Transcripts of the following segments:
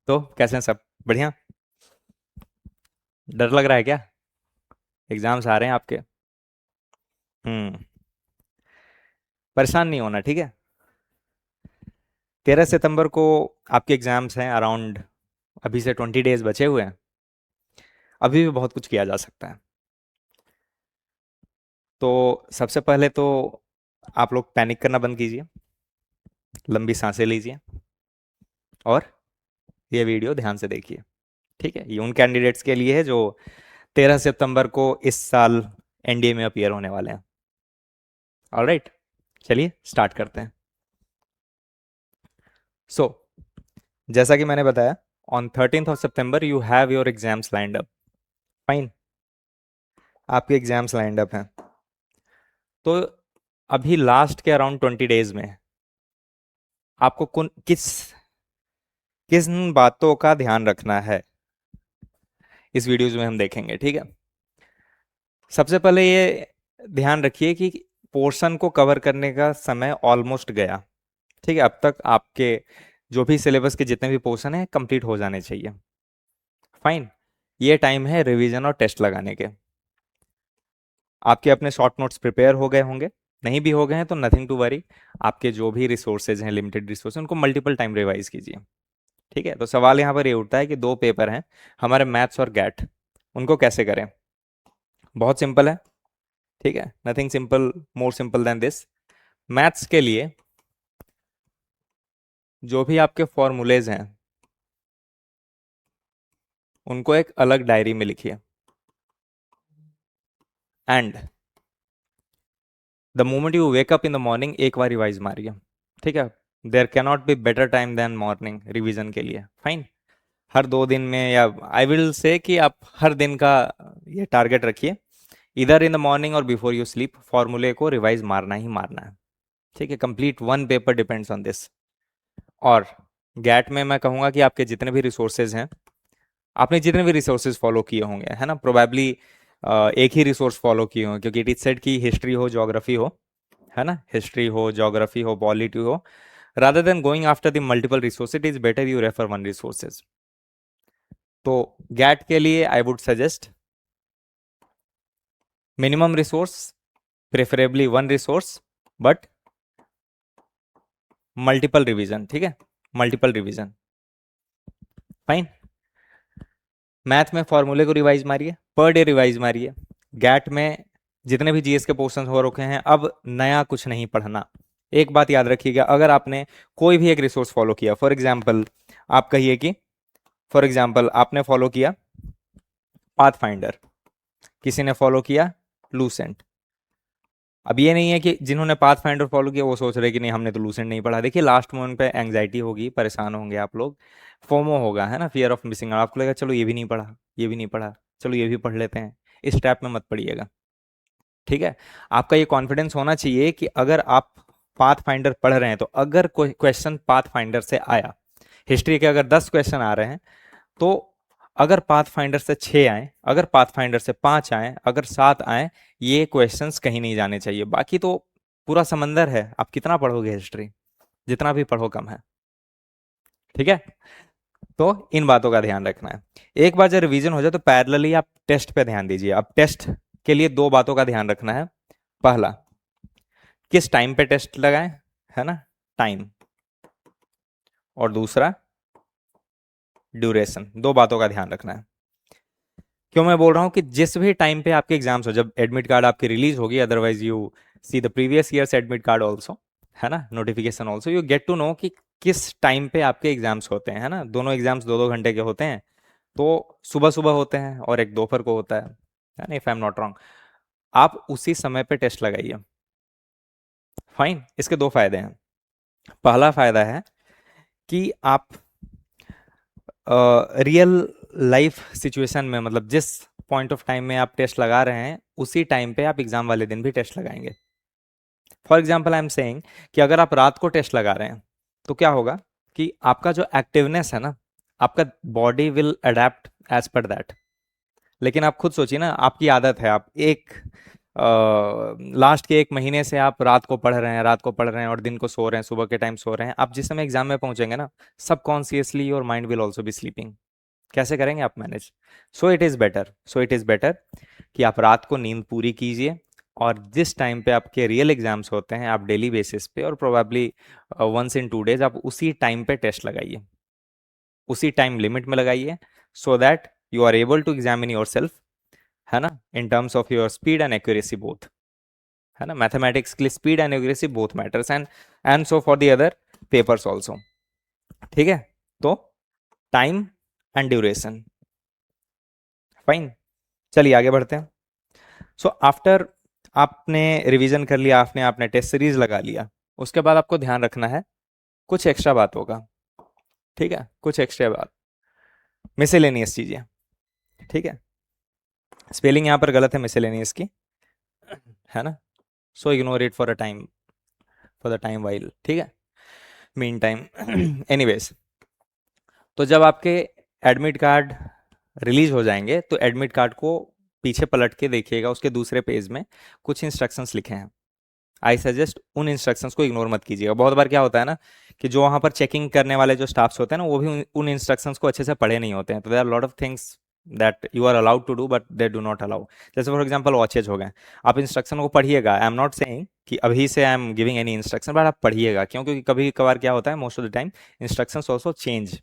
तो कैसे हैं सब? बढ़िया। डर लग रहा है क्या? एग्जाम्स आ रहे हैं आपके। हम्म। परेशान नहीं होना, ठीक है। 13 सितंबर को आपके एग्जाम्स हैं अराउंड। अभी से 20 डेज बचे हुए हैं। अभी भी बहुत कुछ किया जा सकता है। तो सबसे पहले तो आप लोग पैनिक करना बंद कीजिए। लंबी सांसें लीजिए। और ये वीडियो ध्यान से देखिए। ठीक है, ये उन कैंडिडेट्स के लिए है जो 13 सितंबर को इस साल एनडीए में अपीयर होने वाले हैं। ऑलराइट, चलिए स्टार्ट करते हैं। सो जैसा कि मैंने बताया, on 13th of September you have your exams lined up. Fine, आपके एग्जाम्स लाइंड अप हैं। तो अभी लास्ट के अराउंड 20 डेज में आपको किस किस बातों का ध्यान रखना है, इस वीडियोज में हम देखेंगे। ठीक है, सबसे पहले ये ध्यान रखिए कि पोर्शन को कवर करने का समय ऑलमोस्ट गया। ठीक है, अब तक आपके जो भी सिलेबस के जितने भी पोर्शन हैं कंप्लीट हो जाने चाहिए। फाइन, ये टाइम है रिवीजन और टेस्ट लगाने के। आपके अपने शॉर्ट नोट्स प्रिपेयर हो गए होंगे। नहीं भी हो गए हैं तो नथिंग टू वरी। आपके जो भी रिसोर्सेज हैं, लिमिटेड रिसोर्सेज, उनको मल्टीपल टाइम रिवाइज कीजिए। ठीक है, तो सवाल यहाँ पर ये उठता है कि दो पेपर हैं हमारे, मैथ्स और गैट, उनको कैसे करें। बहुत सिंपल है। ठीक है, nothing simple, more simple than this. Maths के लिए जो भी आपके फॉर्मूलेज हैं उनको एक अलग डायरी में लिखिए। And the moment you wake up in the morning एक बार रिवाइज मारिए। ठीक है, there cannot be better time than morning revision के लिए। फाइन, हर 2 दिन में, या आई विल से कि आप हर दिन का ये टारगेट रखिए, इधर इन द मॉर्निंग और बिफोर यू स्लीप फॉर्मूले को रिवाइज मारना ही मारना है। ठीक है, complete one paper depends on this. और गैट में मैं कहूंगा कि आपके जितने भी रिसोर्सेज हैं, आपने जितने भी रिसोर्सेज फॉलो किए होंगे, है ना, प्रोबेबली एक ही रिसोर्स फॉलो किए होंगे, क्योंकि इट इज सेड कि हिस्ट्री हो, ज्योग्राफी हो, है ना, हिस्ट्री हो, ज्योग्राफी हो, पॉलिटी हो, rather than going after the multiple resources, it is better you refer one resources. तो गैट के लिए I would suggest minimum resource, preferably one resource, but multiple revision. ठीक है, मल्टीपल रिवीजन। फाइन, मैथ में फॉर्मूले को revise मारिए, per day revise मारिए। गैट में जितने भी जीएस के क्वेश्चन हो रखे हैं, अब नया कुछ नहीं पढ़ना। एक बात याद रखिएगा, अगर आपने कोई भी एक रिसोर्स फॉलो किया, फॉर एग्जाम्पल आप कहिए कि फॉर एग्जाम्पल आपने फॉलो किया पाथ फाइंडर, किसी ने फॉलो किया लूसेंट। अब ये नहीं है कि जिन्होंने पाथ फाइंडर फॉलो किया वो सोच रहे कि नहीं हमने तो लूसेंट नहीं पढ़ा। देखिए, लास्ट मोमेंट पे एंग्जाइटी होगी, परेशान होंगे आप लोग, फोमो होगा, है ना, फियर ऑफ मिसिंग आउट। आपको लगेगा चलो ये भी नहीं पढ़ा, ये भी नहीं पढ़ा, चलो ये भी पढ़ लेते हैं। इस ट्रैप में मत पड़िएगा। ठीक है, आपका ये कॉन्फिडेंस होना चाहिए कि अगर आप पाथ फाइंडर पढ़ रहे हैं तो अगर कोई क्वेश्चन पाथ फाइंडर से आया, हिस्ट्री के अगर 10 क्वेश्चन आ रहे हैं, तो अगर पाथ फाइंडर से 6 आए, अगर पाथ फाइंडर से 5 आए, अगर 7 आए, ये क्वेश्चंस कहीं नहीं जाने चाहिए। बाकी तो पूरा समंदर है, आप कितना पढ़ोगे हिस्ट्री, जितना भी पढ़ो कम है। ठीक है, तो इन बातों का ध्यान रखना है। एक बार जब रिवीजन हो जाए तो पैरेलली आप टेस्ट पे ध्यान दीजिए। अब टेस्ट के लिए दो बातों का ध्यान रखना है। पहला, किस टाइम पे टेस्ट लगाएं, है ना, टाइम। और दूसरा, ड्यूरेशन। दो बातों का ध्यान रखना है। क्यों मैं बोल रहा हूं कि जिस भी टाइम पे आपके एग्जाम्स हो, जब एडमिट कार्ड आपकी रिलीज होगी, otherwise you see the previous years admit card also, है ना, notification also, you get to know कि किस टाइम पे आपके एग्जाम्स होते हैं, है ना। दोनों एग्जाम्स 2-2 घंटे के होते हैं, तो सुबह सुबह होते हैं और एक दोपहर को होता है ना, if I am not wrong. आप उसी समय पे टेस्ट लगाइए। फाइन, इसके दो फायदे हैं। पहला फायदा है कि आप रियल लाइफ सिचुएशन में, मतलब जिस पॉइंट ऑफ टाइम में आप टेस्ट लगा रहे हैं उसी टाइम पे आप एग्जाम वाले दिन भी टेस्ट लगाएंगे। For example I am saying कि अगर आप रात को टेस्ट लगा रहे हैं तो क्या होगा कि आपका जो एक्टिवनेस है ना, आपका body will adapt as per that. लेकिन आप खुद सोचिए ना, आपकी आदत है, आप एक लास्ट के 1 महीने से आप रात को पढ़ रहे हैं, रात को पढ़ रहे हैं और दिन को सो रहे हैं, सुबह के टाइम सो रहे हैं, आप जिस समय एग्जाम में पहुंचेंगे ना, subconsciously your mind will also be sleeping. कैसे करेंगे आप manage? So it is better कि आप रात को नींद पूरी कीजिए, और जिस टाइम पे आपके रियल एग्जाम्स होते हैं, आप डेली बेसिस पे और प्रोबेबली वंस इन 2 डेज आप उसी टाइम पे टेस्ट लगाइए, उसी टाइम लिमिट में लगाइए, so that you are able to examine yourself, है ना, in terms of your speed and accuracy both, है ना। मैथमेटिक्स के लिए speed and accuracy both matters, and so for the other papers also. ठीक है, तो टाइम एंड ड्यूरेशन, फाइन। चलिए आगे बढ़ते हैं। सो आफ्टर आपने रिवीजन कर लिया, आपने आपने टेस्ट सीरीज लगा लिया, उसके बाद आपको ध्यान रखना है कुछ एक्स्ट्रा बात होगा। ठीक है, कुछ एक्स्ट्रा बात, मिसेलेनियस चीजें। ठीक है, स्पेलिंग यहाँ पर गलत है मिसेलेनियस की, है ना, so ignore it for a time, for the time while. ठीक है, मीन टाइम। एनीवेज, तो जब आपके एडमिट कार्ड रिलीज हो जाएंगे, तो एडमिट कार्ड को पीछे पलट के देखिएगा, उसके दूसरे पेज में कुछ इंस्ट्रक्शंस लिखे हैं। आई सजेस्ट उन इंस्ट्रक्शंस को इग्नोर मत कीजिएगा। बहुत बार क्या होता है ना, कि जो वहाँ पर चेकिंग करने वाले जो स्टाफ्स होते हैं ना, वो भी उन इंस्ट्रक्शंस को अच्छे से पढ़े नहीं होते हैं, तो there are lot of things that you are allowed to do but they do not allow. जैसे फॉर एग्जाम्पल वॉचेज हो गए, आप इंस्ट्रक्शन को पढ़िएगा, आई एम नॉट सेइंग कि अभी से I am giving any instruction, but आप पढ़िएगा, क्यों? क्योंकि कभी कभार क्या होता है, most of the time instructions also change.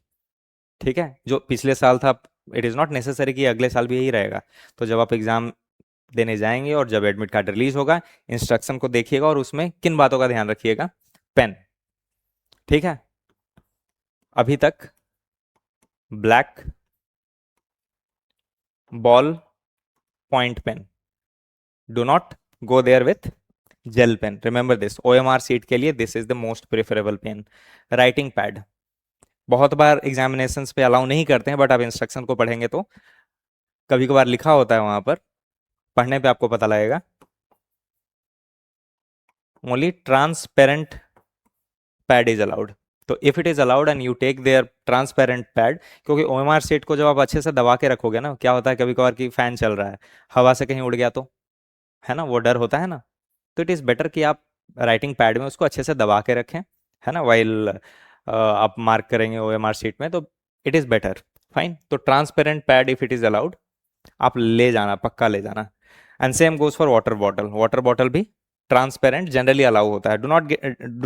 ठीक है, जो पिछले साल था, इट इज़ नॉट नेसेसरी कि अगले साल भी यही रहेगा। तो जब आप एग्जाम देने जाएंगे और जब एडमिट कार्ड रिलीज होगा, इंस्ट्रक्शन को देखिएगा और उसमें किन बातों का ध्यान रखिएगा। पेन, ठीक है, अभी तक black ball point pen, do not go there with gel pen, remember this. OMR sheet के लिए this is the most preferable pen. Writing pad बहुत बार एग्जामिनेशंस पे अलाउ नहीं करते हैं, बट आप इंस्ट्रक्शन को पढ़ेंगे तो कभी कभार लिखा होता है वहां पर, पढ़ने पे आपको पता लगेगा। Only transparent pad is allowed. तो if it is allowed and you take their transparent pad, क्योंकि ओएमआर सीट को जब आप अच्छे से दबा के रखोगे ना, क्या होता है कभी कभार कि फैन चल रहा है, हवा से कहीं उड़ गया तो, है ना, वो डर होता है ना। तो इट इज़ बेटर कि आप राइटिंग पैड में उसको अच्छे से दबा के रखें, है ना, वाइल आप मार्क करेंगे ओएमआर सीट में, तो इट इज़ बेटर। फाइन, तो transparent pad if it is allowed, आप ले जाना, पक्का ले जाना। And same goes for water bottle, water bottle भी ट्रांसपेरेंट जनरली अलाउ होता है। Do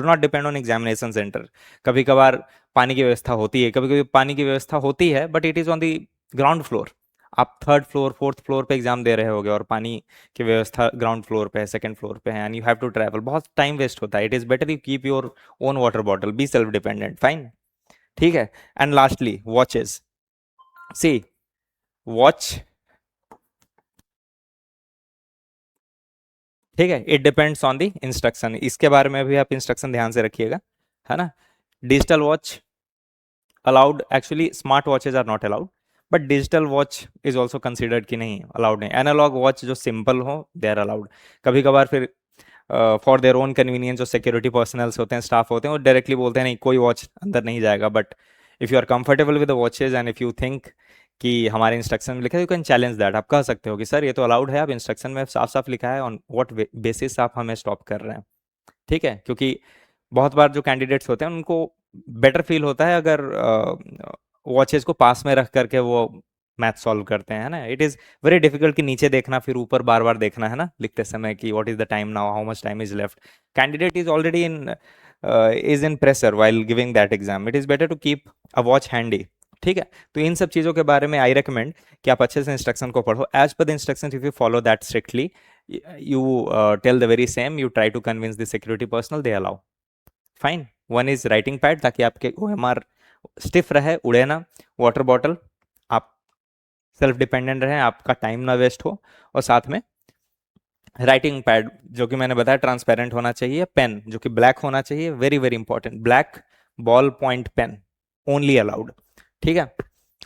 not depend on examination centre. कभी कभार पानी की व्यवस्था होती है, कभी कभी पानी की व्यवस्था होती है, but it is on the ground floor. आप थर्ड फ्लोर फोर्थ फ्लोर पे एग्जाम दे रहे होगे और पानी की व्यवस्था ग्राउंड फ्लोर पे है, सेकंड फ्लोर पे है, and you have to travel, बहुत टाइम वेस्ट होता है। It is better you keep your own water bottle, be self dependent. Fine, ठीक है। And lastly watches, see watch, ठीक है, it depends on the instruction, इसके बारे में भी आप इंस्ट्रक्शन ध्यान से रखिएगा, है ना। Digital watch allowed, actually smart watches are not allowed, but digital watch is also considered कि नहीं अलाउड नहीं। एनालॉग वॉच जो सिंपल हो दे आर अलाउड। कभी कभार फिर फॉर देयर ओन कन्वीनियंस जो सिक्योरिटी पर्सनल्स होते हैं, स्टाफ होते हैं, वो डायरेक्टली बोलते हैं नहीं कोई वॉच अंदर नहीं जाएगा, but if you are comfortable with the watches and if you think कि हमारे इंस्ट्रक्शन में लिखा है, यू कैन चैलेंज दैट, आप कह सकते हो कि सर ये तो अलाउड है, आप इंस्ट्रक्शन में साफ साफ लिखा है, ऑन व्हाट बेसिस आप हमें स्टॉप कर रहे हैं। ठीक है, क्योंकि बहुत बार जो कैंडिडेट्स होते हैं उनको बेटर फील होता है अगर वॉचेज को पास में रख करके वो मैथ सॉल्व करते हैं, ना। इट इज़ वेरी डिफिकल्ट कि नीचे देखना फिर ऊपर बार बार देखना, है ना, लिखते समय कि what is the time now, how much time is left. Candidate is already in pressure while giving that exam, it is better to keep a watch handy. ठीक है, तो इन सब चीज़ों के बारे में आई रिकमेंड कि आप अच्छे से इंस्ट्रक्शन को पढ़ो, as per the instruction, if you follow that strictly, you tell the very same, you try to convince the security personnel, they allow. Fine, one is writing pad ताकि आपके OMR stiff रहे, उड़े ना। Water bottle, आप self dependent रहें, आपका time ना waste हो। और साथ में राइटिंग पैड जो कि मैंने बताया ट्रांसपेरेंट होना चाहिए। पेन जो कि ब्लैक होना चाहिए, very very important, black ball point pen only allowed. ठीक है,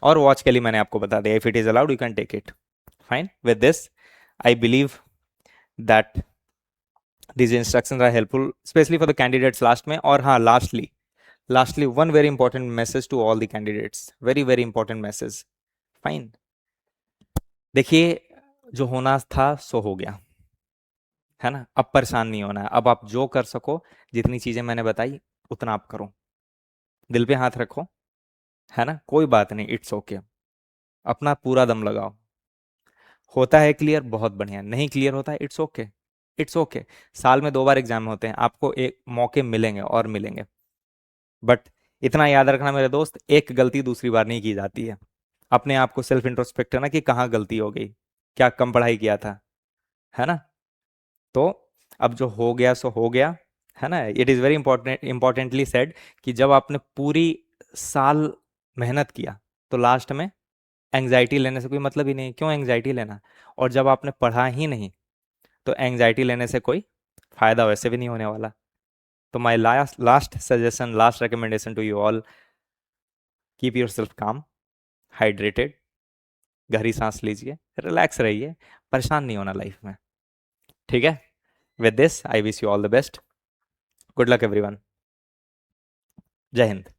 और वॉच के लिए मैंने आपको बता दिया, if it is allowed you can take it. Fine, with this I believe that these instructions are helpful especially for the candidates last में। और हाँ, lastly one very important message to all the candidates, very very important message। Fine, देखिए जो होना था सो हो गया, है ना। अब परेशान नहीं होना है, अब आप जो कर सको, जितनी चीज़ें मैंने बताई उतना आप करो, दिल पे हाथ रखो, है ना, कोई बात नहीं, इट्स ओके, अपना पूरा दम लगाओ। होता है क्लियर, बहुत बढ़िया, नहीं क्लियर होता है, इट्स ओके, इट्स ओके। साल में 2 बार एग्जाम होते हैं, आपको एक मौके मिलेंगे और मिलेंगे, बट इतना याद रखना मेरे दोस्त, एक गलती दूसरी बार नहीं की जाती है। अपने आप को सेल्फ इंट्रोस्पेक्ट करना कि कहाँ गलती हो गई, क्या कम पढ़ाई किया था, है ना। तो अब जो हो गया सो हो गया, है ना। It is very importantly said कि जब आपने पूरी साल मेहनत किया तो लास्ट में एंग्जाइटी लेने से कोई मतलब ही नहीं, क्यों एंग्जाइटी लेना। और जब आपने पढ़ा ही नहीं तो एंग्जाइटी लेने से कोई फायदा वैसे भी नहीं होने वाला। तो my last suggestion, last recommendation to you all, keep yourself calm, hydrated, गहरी सांस लीजिए, रिलैक्स रहिए, परेशान नहीं होना लाइफ में, ठीक है। With this I wish you all the best, good luck everyone, जय हिंद।